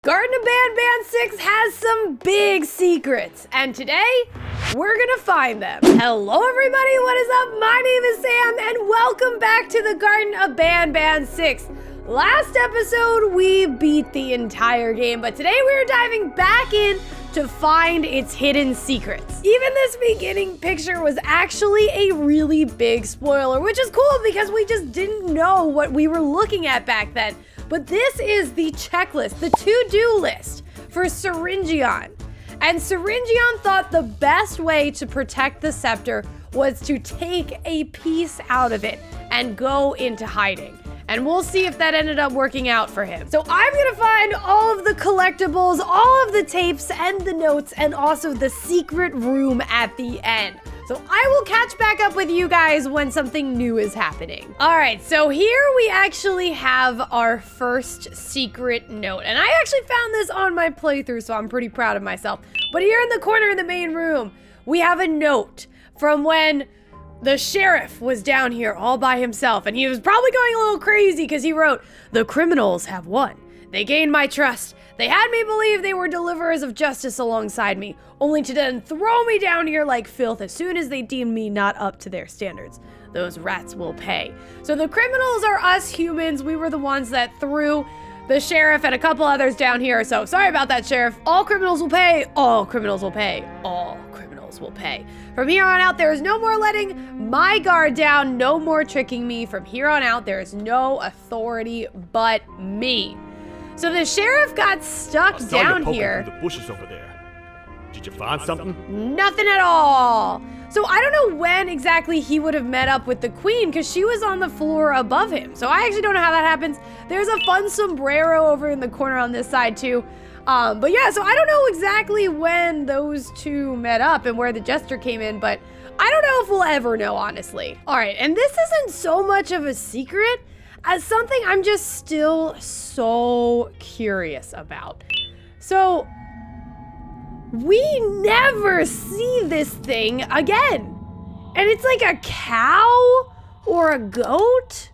Garten of Banban 6 has some big secrets, and today, we're gonna find them. Hello everybody, what is up? My name is Sam, and welcome back to the Garten of Banban 6. Last episode, we beat the entire game, but today we're diving back in to find its hidden secrets. Even this beginning picture was actually a really big spoiler, which is cool because we just didn't know what we were looking at back then. But this is the checklist, the to-do list for Syringeon. And Syringeon thought the best way to protect the scepter was to take a piece out of it and go into hiding. And we'll see if that ended up working out for him. So I'm gonna find all of the collectibles, all of the tapes and the notes, and also the secret room at the end. So I will catch back up with you guys when something new is happening. All right, so here we actually have our first secret note. And I actually found this on my playthrough, so I'm pretty proud of myself. But here in the corner in the main room, we have a note from when the sheriff was down here all by himself. And he was probably going a little crazy because he wrote, "The criminals have won. They gained my trust. They had me believe they were deliverers of justice alongside me, only to then throw me down here like filth as soon as they deemed me not up to their standards. Those rats will pay." So the criminals are us humans. We were the ones that threw the sheriff and a couple others down here. So sorry about that, sheriff. All criminals will pay. All criminals will pay. All criminals will pay. From here on out, there is no more letting my guard down. No more tricking me. From here on out, there is no authority but me. So the sheriff got stuck down here. Through the bushes over there. Did you find something? Nothing at all. So I don't know when exactly he would have met up with the queen because she was on the floor above him. So I actually don't know how that happens. There's a fun sombrero over in the corner on this side too. But yeah, so I don't know exactly when those two met up and where the jester came in, but I don't know if we'll ever know, honestly. All right, and this isn't so much of a secret as something I'm just still so curious about. So we never see this thing again. And it's like a cow or a goat.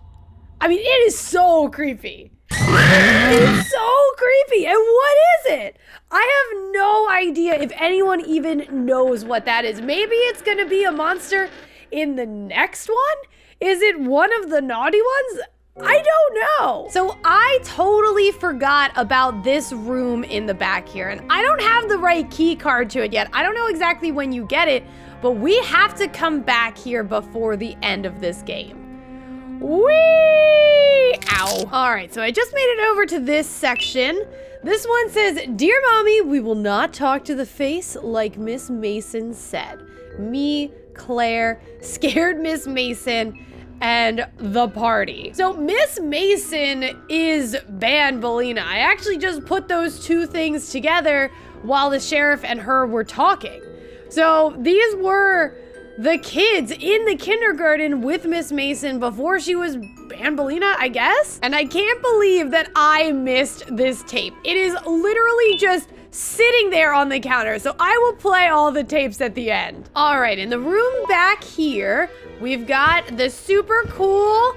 I mean, it is so creepy. It's so creepy. And what is it? I have no idea if anyone even knows what that is. Maybe it's gonna be a monster in the next one? Is it one of the naughty ones? I don't know. So I totally forgot about this room in the back here, and I don't have the right key card to it yet. I don't know exactly when you get it, but we have to come back here before the end of this game. Whee! Ow. All right, so I just made it over to this section. This one says, "Dear Mommy, we will not talk to the face like Miss Mason said." Me, Claire, scared Miss Mason, and the party. So Miss Mason is Banbalina. I actually just put those two things together while the sheriff and her were talking. So these were the kids in the kindergarten with Miss Mason before she was Banbalina, I guess? And I can't believe that I missed this tape. It is literally just sitting there on the counter, so I will play all the tapes at the end. All right, in the room back here, we've got the super cool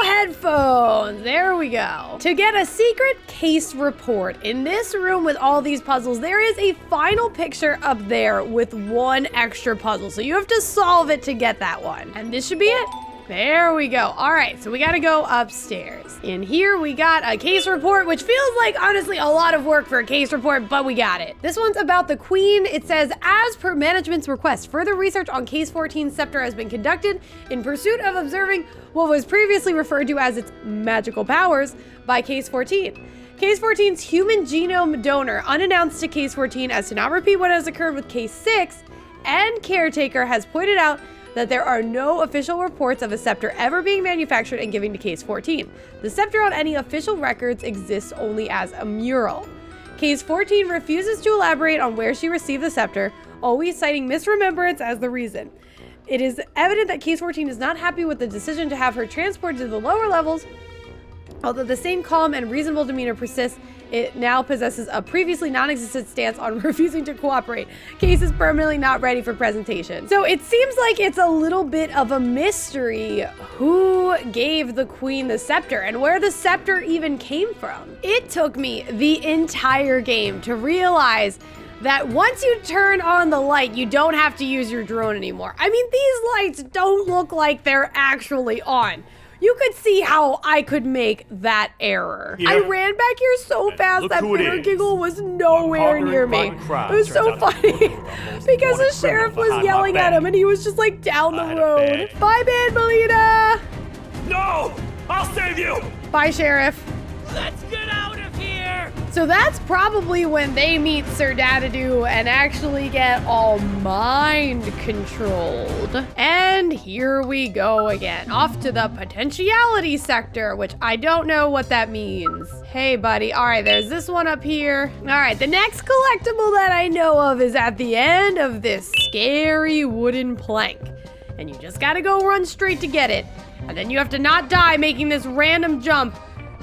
headphones. There we go. To get a secret case report in this room with all these puzzles, there is a final picture up there with one extra puzzle, so you have to solve it to get that one. And this should be it. There we go. All right, so we gotta go upstairs. In here, we got a case report, which feels like, honestly, a lot of work for a case report, but we got it. This one's about the queen. It says, "As per management's request, further research on Case 14's scepter has been conducted in pursuit of observing what was previously referred to as its magical powers by Case 14. Case 14's human genome donor, unannounced to Case 14 as to not repeat what has occurred with Case 6, and caretaker has pointed out that there are no official reports of a scepter ever being manufactured and given to Case 14. The scepter on any official records exists only as a mural. Case 14 refuses to elaborate on where she received the scepter, always citing misremembrance as the reason. It is evident that Case 14 is not happy with the decision to have her transported to the lower levels Although the same calm and reasonable demeanor persists, it now possesses a previously non-existent stance on refusing to cooperate. Case is permanently not ready for presentation. So it seems like it's a little bit of a mystery who gave the queen the scepter and where the scepter even came from. It took me the entire game to realize that once you turn on the light, you don't have to use your drone anymore. I mean, these lights don't look like they're actually on. You could see how I could make that error. Here. I ran back here so fast that bitter giggle was nowhere near me. It was so funny because the sheriff was yelling at him and he was just like down the road. Bye, Banbalina. No! I'll save you! Bye, Sheriff. Let's get out of here! So that's probably when they meet Sir Dadadoo and actually get all mind controlled. And here we go again, off to the potentiality sector, which I don't know what that means. Hey, buddy. All right, there's this one up here. All right, the next collectible that I know of is at the end of this scary wooden plank. And you just gotta go run straight to get it. And then you have to not die making this random jump,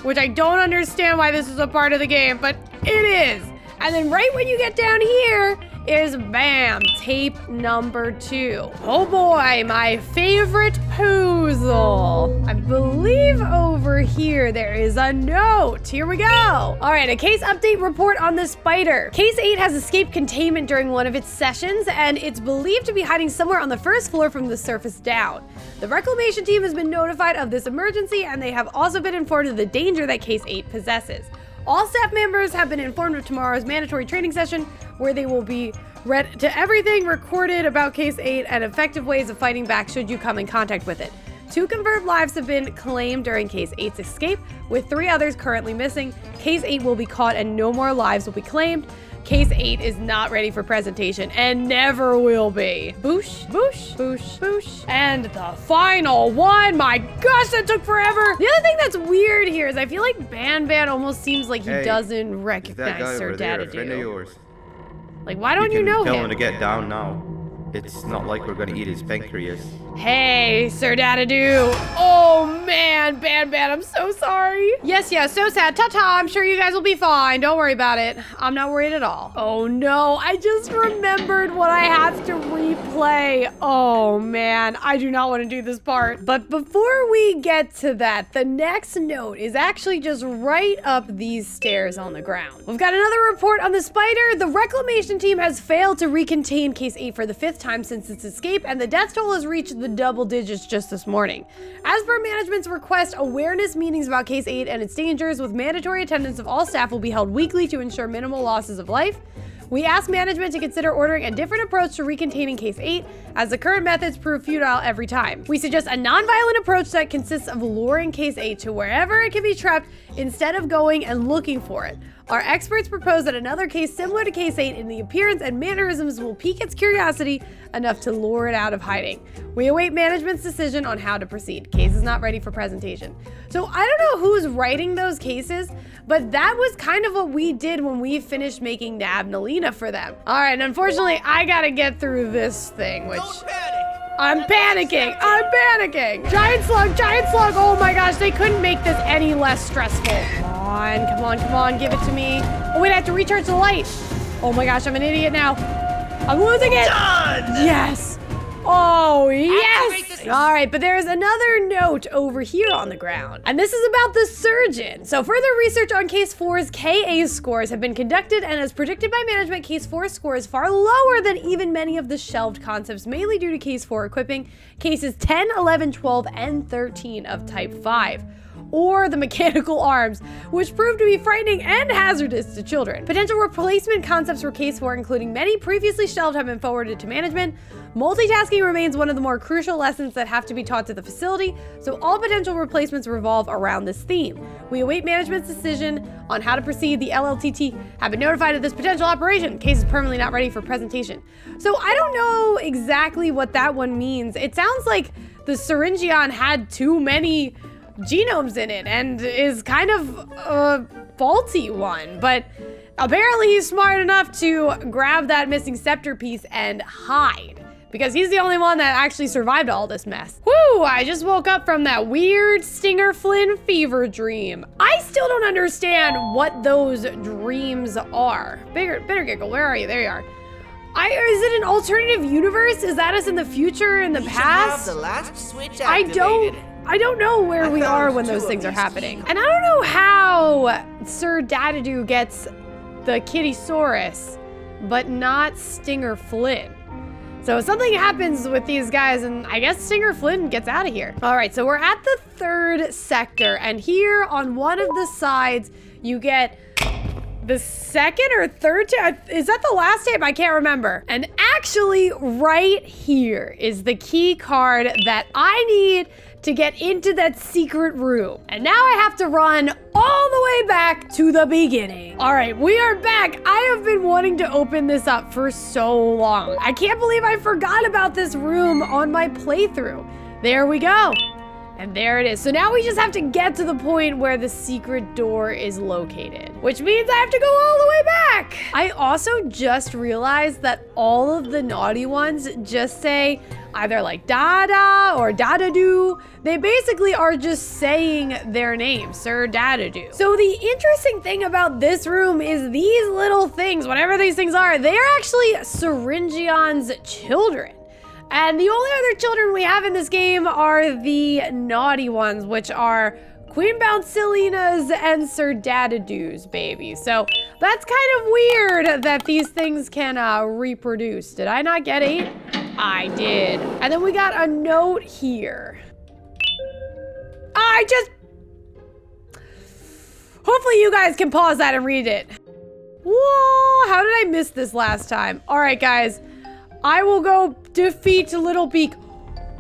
which I don't understand why this is a part of the game, but it is. And then right when you get down here is, bam, tape number 2. Oh boy, my favorite puzzle. I believe over here there is a note. Here we go. All right, a case update report on the spider. Case 8 has escaped containment during one of its sessions, and it's believed to be hiding somewhere on the first floor from the surface down. The reclamation team has been notified of this emergency, and they have also been informed of the danger that Case 8 possesses. All staff members have been informed of tomorrow's mandatory training session, where they will be read to everything recorded about Case 8 and effective ways of fighting back should you come in contact with it. 2 confirmed lives have been claimed during Case 8's escape, with 3 others currently missing. Case 8 will be caught and no more lives will be claimed. Case 8 is not ready for presentation and never will be. Boosh, boosh, boosh, boosh. And the final one. My gosh, that took forever. The other thing that's weird here is I feel like Banban almost seems like he doesn't recognize Sir Dadadoo. Like, why don't you know him? Tell him to get down now. It's not like we're gonna eat his pancreas. Hey, Sir Dadadoo. Oh man, Banban, I'm so sorry. Yes, so sad. Ta-ta, I'm sure you guys will be fine. Don't worry about it. I'm not worried at all. Oh no, I just remembered what I have to replay. Oh man, I do not want to do this part. But before we get to that, the next note is actually just right up these stairs on the ground. We've got another report on the spider. The reclamation team has failed to recontain Case 8 for the 5th time since its escape, and the death toll has reached the double digits just this morning. As per management's request, awareness meetings about Case 8 and its dangers with mandatory attendance of all staff will be held weekly to ensure minimal losses of life. We ask management to consider ordering a different approach to recontaining Case 8, as the current methods prove futile every time. We suggest a non-violent approach that consists of luring Case 8 to wherever it can be trapped instead of going and looking for it. Our experts propose that another case similar to Case 8 in the appearance and mannerisms will pique its curiosity enough to lure it out of hiding. We await management's decision on how to proceed. Case is not ready for presentation. So I don't know who's writing those cases, but that was kind of what we did when we finished making Nabnalina for them. All right, and unfortunately, I gotta get through this thing, which... Don't panic! I'm panicking! I'm panicking! Giant slug! Giant slug! Oh my gosh, they couldn't make this any less stressful. Come on, give it to me. Oh wait, I have to recharge the light. Oh my gosh, I'm an idiot now. I'm losing it! Done! Yes! Oh, yes! All right, but there's another note over here on the ground, and this is about the surgeon. So further research on Case 4's KA scores have been conducted, and as predicted by management, Case 4's score is far lower than even many of the shelved concepts, mainly due to Case 4 equipping Cases 10, 11, 12, and 13 of Type 5. Or the mechanical arms, which prove to be frightening and hazardous to children. Potential replacement concepts for Case 4, including many previously shelved, have been forwarded to management. Multitasking remains one of the more crucial lessons that have to be taught to the facility, so all potential replacements revolve around this theme. We await management's decision on how to proceed. The LLTT have been notified of this potential operation. Case is permanently not ready for presentation. So I don't know exactly what that one means. It sounds like the Syringeon had too many genomes in it and is kind of a faulty one, but apparently he's smart enough to grab that missing scepter piece and hide. because he's the only one that actually survived all this mess. Whew, I just woke up from that weird Stinger Flynn fever dream. I still don't understand what those dreams are. Bitter Giggle, where are you? There you are. Is it an alternative universe? Is that us in the future, in the past? Have the last switch I activated. don't know where we are when those things are happening. And I don't know how Sir Dadadoo gets the Kittysaurus, but not Stinger Flynn. So something happens with these guys, and I guess Stinger Flynn gets out of here. All right, so we're at the 3rd sector, and here on one of the sides, you get the 2nd or 3rd tape. Is that the last tape? I can't remember. And actually, right here is the key card that I need to get into that secret room. And now I have to run all the way back to the beginning. All right, we are back. I have been wanting to open this up for so long. I can't believe I forgot about this room on my playthrough. There we go. And there it is. So now we just have to get to the point where the secret door is located, which means I have to go all the way back. I also just realized that all of the naughty ones just say either like Dada or Dadadoo. They basically are just saying their name, Sir Dadadoo. So the interesting thing about this room is these little things, whatever these things are, they are actually Syringion's children. And the only other children we have in this game are the naughty ones, which are Queen Bouncilina's and Sir Dadadoo's babies. So that's kind of weird that these things can reproduce. Did I not get 8? I did. And then we got a note here. Hopefully you guys can pause that and read it. Whoa, how did I miss this last time? All right, guys. I will go defeat Little Beak.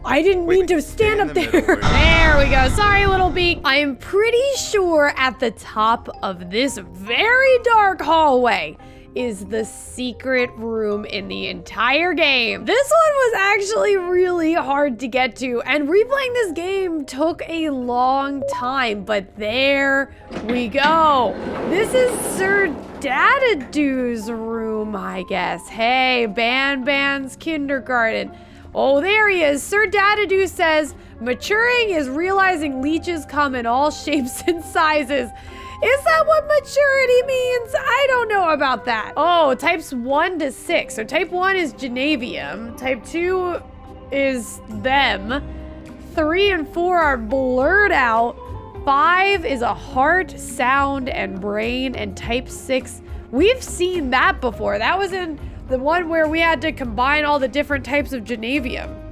I didn't mean to stand up there. There we go. Sorry, Little Beak. I am pretty sure at the top of this very dark hallway is the secret room in the entire game. This one was actually really hard to get to, and replaying this game took a long time, but there we go. This is Sir Dadadoo's room, I guess. Hey, Banban's kindergarten. Oh, there he is. Sir Dadadoo says, maturing is realizing leeches come in all shapes and sizes. Is that what maturity means? I don't know about that. Oh, types 1 to 6. So type 1 is Genavium. Type 2 is them. 3 and 4 are blurred out. 5 is a heart, sound, and brain. And type 6, we've seen that before. That was in the one where we had to combine all the different types of Genavium.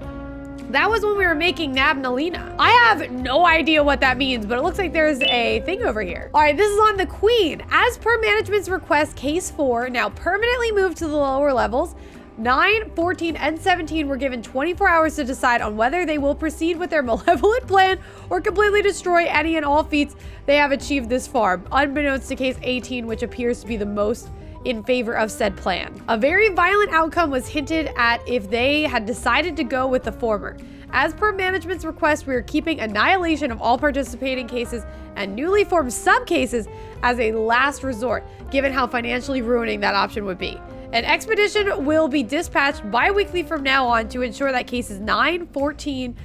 That was when we were making Nabnalina. I have no idea what that means, but it looks like there's a thing over here. All right, this is on the Queen. As per management's request, case 4 now permanently moved to the lower levels. 9, 14, and 17 were given 24 hours to decide on whether they will proceed with their malevolent plan or completely destroy any and all feats they have achieved this far, unbeknownst to case 18, which appears to be the most in favor of said plan. A very violent outcome was hinted at if they had decided to go with the former. As per management's request, we are keeping annihilation of all participating cases and newly formed sub-cases as a last resort, given how financially ruining that option would be. An expedition will be dispatched bi-weekly from now on to ensure that cases 9, 14,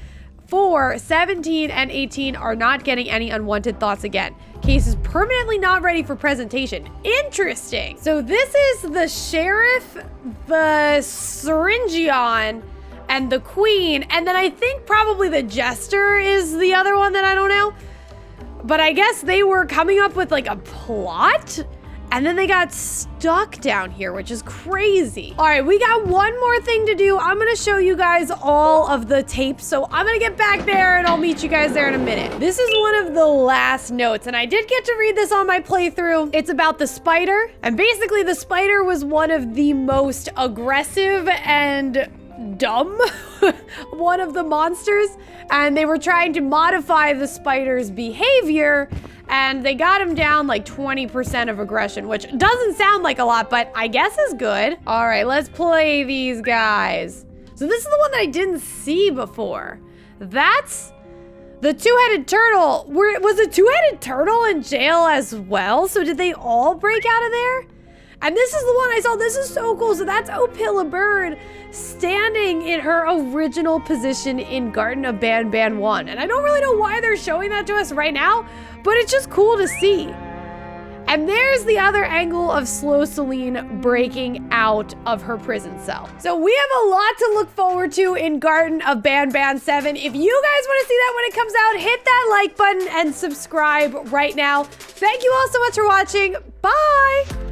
4, 17, and 18 are not getting any unwanted thoughts again. Cases permanently not ready for presentation. Interesting. So this is the sheriff, the Syringion, and the queen, and then I think probably the jester is the other one that I don't know. But I guess they were coming up with like a plot, and then they got stuck down here, which is crazy. All right, we got one more thing to do. I'm gonna show you guys all of the tapes, so I'm gonna get back there and I'll meet you guys there in a minute. This is one of the last notes, and I did get to read this on my playthrough. It's about the spider, and basically the spider was one of the most aggressive and dumb one of the monsters, and they were trying to modify the spider's behavior, and they got him down like 20% of aggression, which doesn't sound like a lot, but I guess is good. All right, let's play these guys. So this is the one that I didn't see before. That's the two-headed turtle. Was a two-headed turtle in jail as well? So did they all break out of there? And this is the one I saw. This is so cool. So that's Opila Bird standing in her original position in Garten of Banban 1. And I don't really know why they're showing that to us right now, but it's just cool to see. And there's the other angle of Slow Celine breaking out of her prison cell. So we have a lot to look forward to in Garten of Banban 7. If you guys want to see that when it comes out, hit that like button and subscribe right now. Thank you all so much for watching. Bye!